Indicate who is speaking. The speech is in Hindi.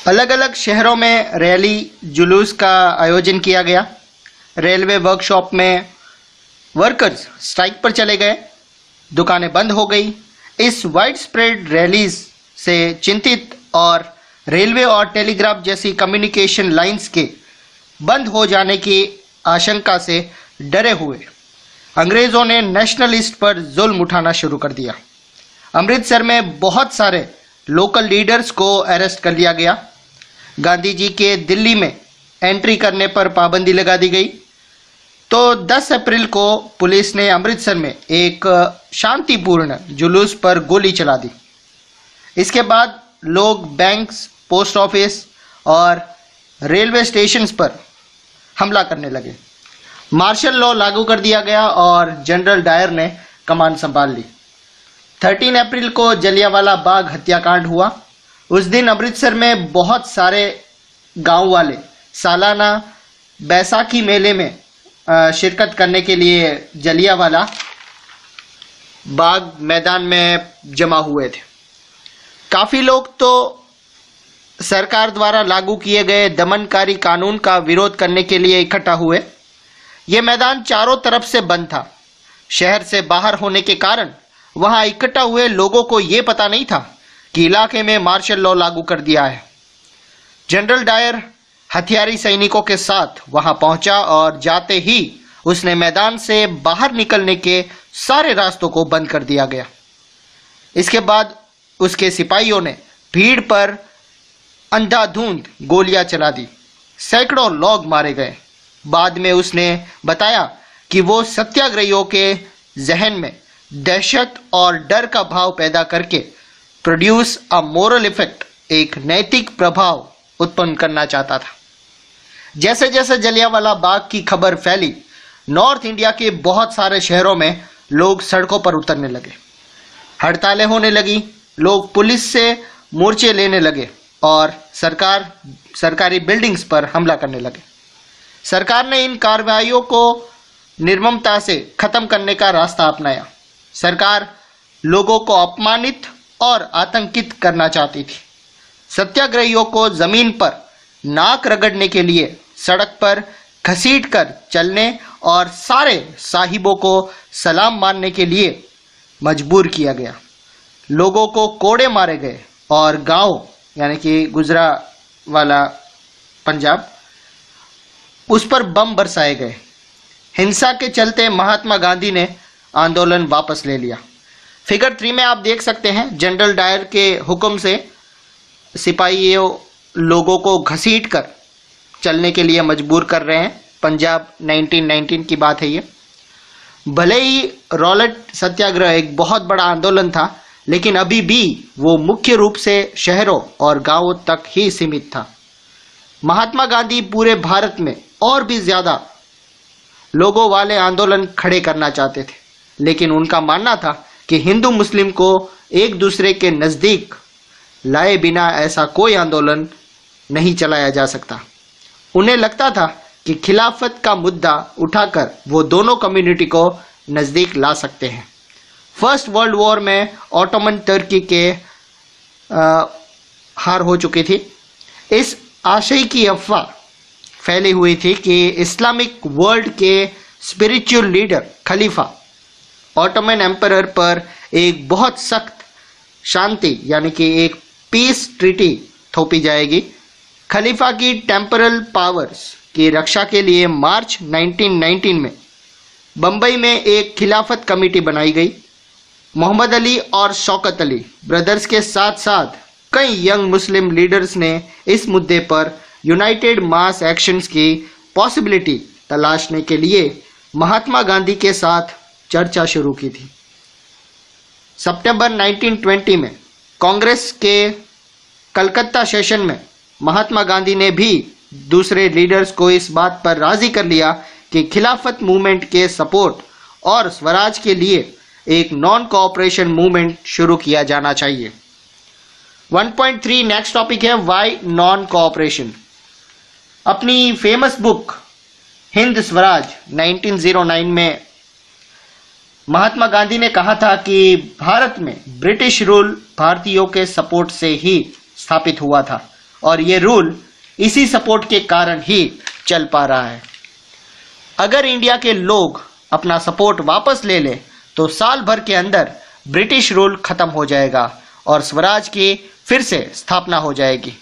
Speaker 1: अलग अलग शहरों में रैली जुलूस का आयोजन किया गया। रेलवे वर्कशॉप में वर्कर्स स्ट्राइक पर चले गए, दुकानें बंद हो गई। इस वाइड स्प्रेड रैलीज से चिंतित और रेलवे और टेलीग्राफ जैसी कम्युनिकेशन लाइंस के बंद हो जाने की आशंका से डरे हुए अंग्रेजों ने नेशनलिस्ट पर जुल्म उठाना शुरू कर दिया। अमृतसर में बहुत सारे लोकल लीडर्स को अरेस्ट कर लिया गया। गांधी जी के दिल्ली में एंट्री करने पर पाबंदी लगा दी गई। तो 10 अप्रैल को पुलिस ने अमृतसर में एक शांतिपूर्ण जुलूस पर गोली चला दी। इसके बाद लोग बैंक्स, पोस्ट ऑफिस और रेलवे स्टेशंस पर हमला करने लगे। मार्शल लॉ लागू कर दिया गया और जनरल डायर ने कमान संभाल ली। 13 अप्रैल को जलियांवाला बाग हत्याकांड हुआ। उस दिन अमृतसर में बहुत सारे गांव वाले सालाना बैसाखी मेले में शिरकत करने के लिए जलियांवाला बाग मैदान में जमा हुए थे। काफी लोग तो सरकार द्वारा लागू किए गए दमनकारी कानून का विरोध करने के लिए इकट्ठा हुए। यह मैदान चारों तरफ से बंद था। शहर से बाहर होने के कारण वहां इकट्ठा हुए लोगों को यह पता नहीं था कि इलाके में मार्शल लॉ लागू कर दिया है। जनरल डायर हथियारी सैनिकों के साथ वहां पहुंचा और जाते ही उसने मैदान से बाहर निकलने के सारे रास्तों को बंद कर दिया गया। इसके बाद उसके सिपाहियों ने भीड़ पर अंधाधुंध गोलियां चला दी। सैकड़ों लोग मारे गए। बाद में उसने बताया कि वो सत्याग्रहियों के जहन में दहशत और डर का भाव पैदा करके प्रोड्यूस अ मोरल इफेक्ट, एक नैतिक प्रभाव उत्पन्न करना चाहता था। जैसे जैसे जलियांवाला बाग की खबर फैली, नॉर्थ इंडिया के बहुत सारे शहरों में लोग सड़कों पर उतरने लगे। हड़तालें होने लगी। लोग पुलिस से मोर्चे लेने लगे और सरकारी बिल्डिंग्स पर हमला करने लगे। सरकार ने इन कार्रवाइयों को निर्ममता से खत्म करने का रास्ता अपनाया। सरकार लोगों को अपमानित और आतंकित करना चाहती थी। सत्याग्रहियों को जमीन पर नाक रगड़ने के लिए सड़क पर घसीटकर चलने और सारे साहिबों को सलाम मारने के लिए मजबूर किया गया। लोगों को कोड़े मारे गए और गांव यानी कि गुजरांवाला पंजाब, उस पर बम बरसाए गए। हिंसा के चलते महात्मा गांधी ने आंदोलन वापस ले लिया। फिगर 3 में आप देख सकते हैं, जनरल डायर के हुक्म से सिपाहियों लोगों को घसीटकर चलने के लिए मजबूर कर रहे हैं। पंजाब 1919 की बात है ये। भले ही रॉलेट सत्याग्रह एक बहुत बड़ा आंदोलन था, लेकिन अभी भी वो मुख्य रूप से शहरों और गांवों तक ही सीमित था। महात्मा गांधी पूरे भारत में और भी ज्यादा लोगों वाले आंदोलन खड़े करना चाहते थे, लेकिन उनका मानना था कि हिंदू मुस्लिम को एक दूसरे के नजदीक लाए बिना ऐसा कोई आंदोलन नहीं चलाया जा सकता। उन्हें लगता था कि खिलाफत का मुद्दा उठाकर वो दोनों कम्युनिटी को नजदीक ला सकते हैं। फर्स्ट वर्ल्ड वॉर में ऑटोमन तुर्की के हार हो चुकी थी। इस आशय की अफवाह फैली हुई थी कि इस्लामिक वर्ल्ड के स्पिरिचुअल लीडर खलीफा ऑटोमन एम्परर पर एक बहुत सख्त शांति यानी कि एक पीस ट्रीटी थोपी जाएगी। खलीफा की टेम्परल पावर्स की रक्षा के लिए मार्च 1919 में बंबई में एक खिलाफत कमेटी बनाई गई। मोहम्मद अली और शौकत अली ब्रदर्स के साथ साथ कई यंग मुस्लिम लीडर्स ने इस मुद्दे पर यूनाइटेड मास एक्शंस की पॉसिबिलिटी तलाशने के लिए महात्मा गांधी के साथ चर्चा शुरू की थी। सितंबर 1920 में कांग्रेस के कलकत्ता सेशन में महात्मा गांधी ने भी दूसरे लीडर्स को इस बात पर राजी कर लिया कि खिलाफत मूवमेंट के सपोर्ट और स्वराज के लिए एक नॉन कोऑपरेशन मूवमेंट शुरू किया जाना चाहिए। 1.3 नेक्स्ट टॉपिक है व्हाई नॉन कोऑपरेशन। अपनी फेमस बुक हिंद स्वराज 1909 में महात्मा गांधी ने कहा था कि भारत में ब्रिटिश रूल भारतीयों के सपोर्ट से ही स्थापित हुआ था और ये रूल इसी सपोर्ट के कारण ही चल पा रहा है। अगर इंडिया के लोग अपना सपोर्ट वापस ले ले तो साल भर के अंदर ब्रिटिश रूल खत्म हो जाएगा और स्वराज की फिर से स्थापना हो जाएगी।